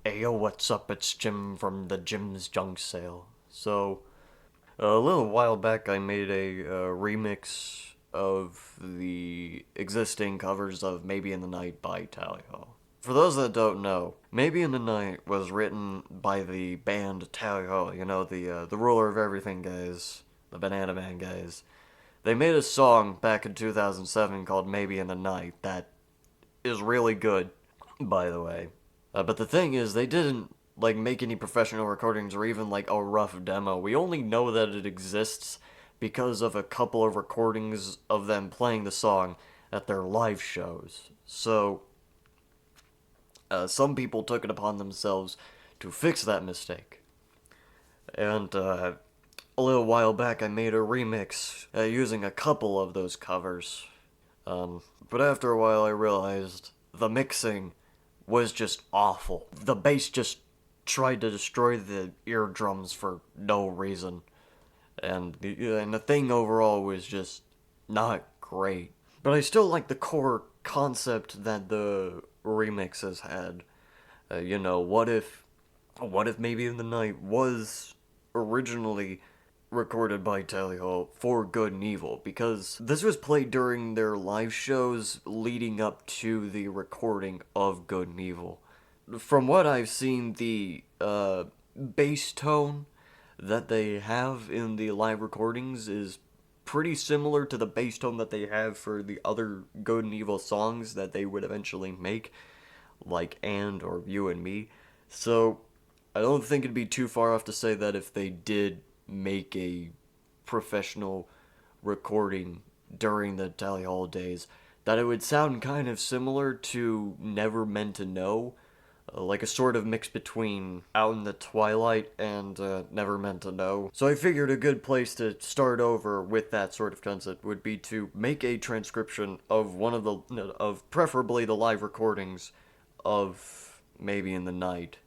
Ayo, what's up? It's Jim from the Jim's Junk Sale. So, a little while back, I made a remix of the existing covers of Maybe in the Night by Tally Hall. For those that don't know, Maybe in the Night was written by the band Tally Hall, you know, the ruler of everything guys, the Banana Man guys. They made a song back in 2007 called Maybe in the Night that is really good, by the way. But the thing is, they didn't like make any professional recordings or even like a rough demo. We only know that it exists because of a couple of recordings of them playing the song at their live shows. So, some people took it upon themselves to fix that mistake. And a little while back, I made a remix using a couple of those covers. But after a while, I realized the mixing was just awful. The bass just tried to destroy the eardrums for no reason. And the thing overall was just not great. But I still like the core concept that the remixes had. What if Maybe in the Night was originally recorded by Tally Hall for Good and Evil, because this was played during their live shows leading up to the recording of Good and Evil. From what I've seen, the bass tone that they have in the live recordings is pretty similar to the bass tone that they have for the other Good and Evil songs that they would eventually make, like And or You and Me. So I don't think it'd be too far off to say that if they did make a professional recording during the Tally Hall days, that it would sound kind of similar to Never Meant to Know, like a sort of mix between Out in the Twilight and Never Meant to Know. So I figured a good place to start over with that sort of concept would be to make a transcription of preferably the live recordings of Maybe in the Night,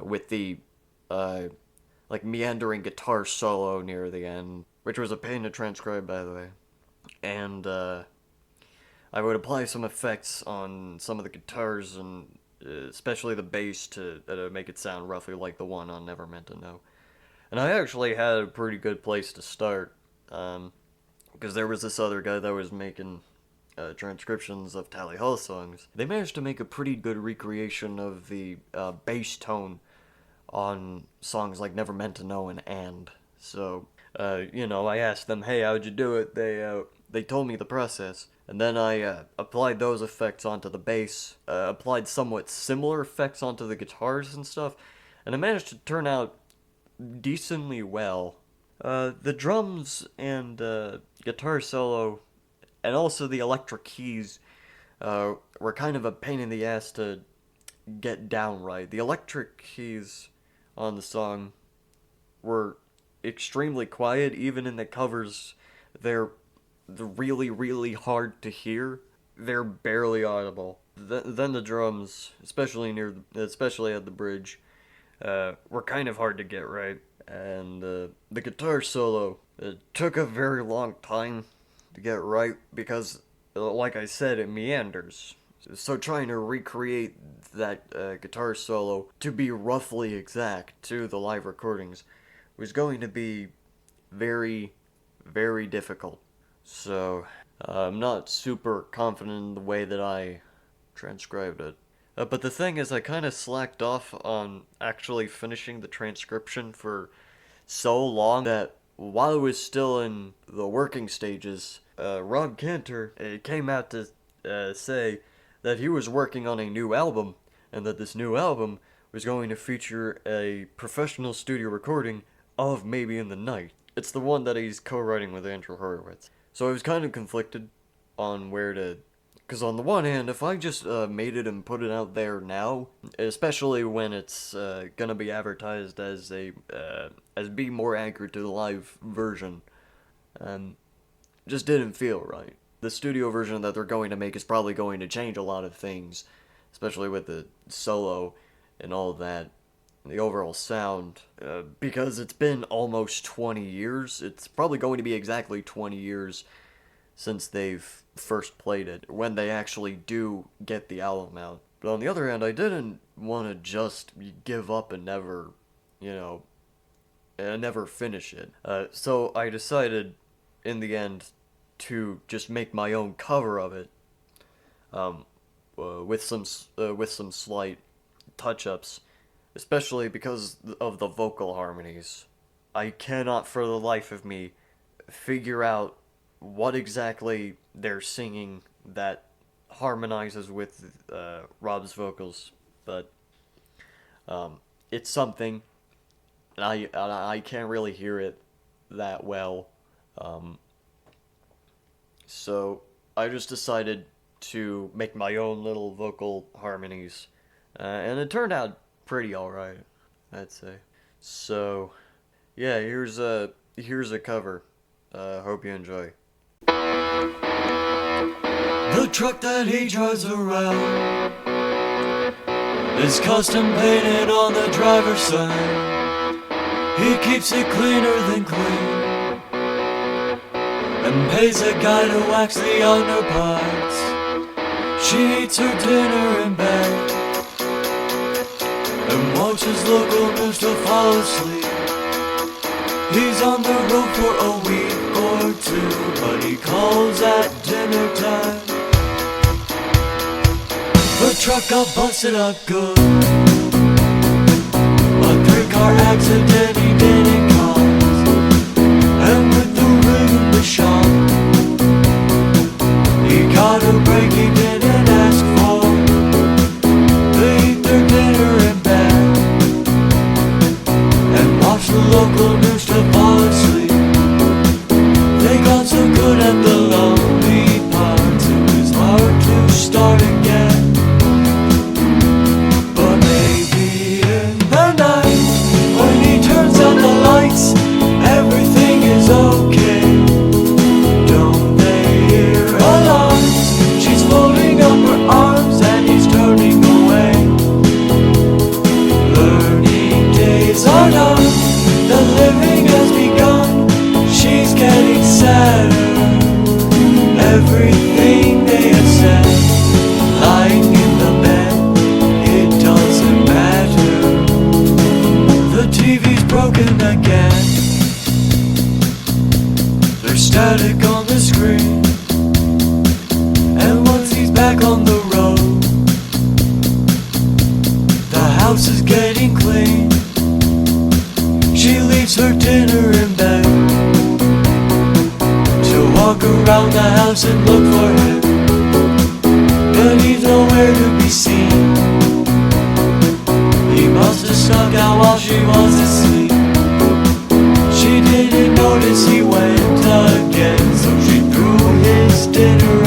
with the like meandering guitar solo near the end, which was a pain to transcribe, by the way. And I would apply some effects on some of the guitars and especially the bass to make it sound roughly like the one on Never Meant to Know. And I actually had a pretty good place to start, because there was this other guy that was making transcriptions of Tally Hall songs. They managed to make a pretty good recreation of the bass tone on songs like Never Meant to Know and. So, I asked them, hey, how'd you do it? They told me the process. And then I applied those effects onto the bass, applied somewhat similar effects onto the guitars and stuff, and it managed to turn out decently well. The drums and guitar solo, and also the electric keys, were kind of a pain in the ass to get down right. The electric keys on the song were extremely quiet, even in the covers. They're really, really hard to hear. They're barely audible. Then the drums, especially at the bridge, were kind of hard to get right. And the guitar solo, it took a very long time to get right because, like I said, it meanders. So trying to recreate that guitar solo to be roughly exact to the live recordings was going to be very, very difficult. So I'm not super confident in the way that I transcribed it. But the thing is, I kind of slacked off on actually finishing the transcription for so long that while it was still in the working stages, Rob Cantor came out to say that he was working on a new album, and that this new album was going to feature a professional studio recording of Maybe in the Night. It's the one that he's co-writing with Andrew Horowitz. So I was kind of conflicted on where to... Because on the one hand, if I just made it and put it out there now, especially when it's gonna be advertised as as being more accurate to the live version, just didn't feel right. The studio version that they're going to make is probably going to change a lot of things, especially with the solo and all of that, the overall sound, because it's been almost 20 years. It's probably going to be exactly 20 years since they've first played it, when they actually do get the album out. But on the other hand, I didn't want to just give up and never, you know, and never finish it. So I decided, in the end, to just make my own cover of it, with some slight touch-ups, especially because of the vocal harmonies. I cannot for the life of me figure out what exactly they're singing that harmonizes with Rob's vocals, but it's something, and I can't really hear it that well. So I just decided to make my own little vocal harmonies, and it turned out pretty alright, I'd say. So yeah, here's a cover. Hope you enjoy. The truck that he drives around is custom painted on the driver's side. He keeps it cleaner than clean, and pays a guy to wax the underparts. She eats her dinner in bed and watches local news to fall asleep. He's on the road for a week or two, but he calls at dinner time. Her truck got busted up good, a 3-car accident he didn't cause. And with the rig in the shop, he got a break he didn't ask for. They eat their dinner in bed and watch the local news to fall asleep. They got so good at the lonely parts, it was hard to start again. But maybe in the night, when he turns out the lights, everything is okay. Don't they hear alarms? She's folding up her arms and he's turning away. Learning days are done, the living has begun. She's getting sadder. Everything they have said, lying in the bed, it doesn't matter. The TV's broken again. There's static on the screen, and once he's back on the road, the house is getting clean. She leaves her dinner in bed to walk around the house and look for him, but he's nowhere to be seen. He must have snuck out while she was asleep. She didn't notice he went again, so she threw his dinner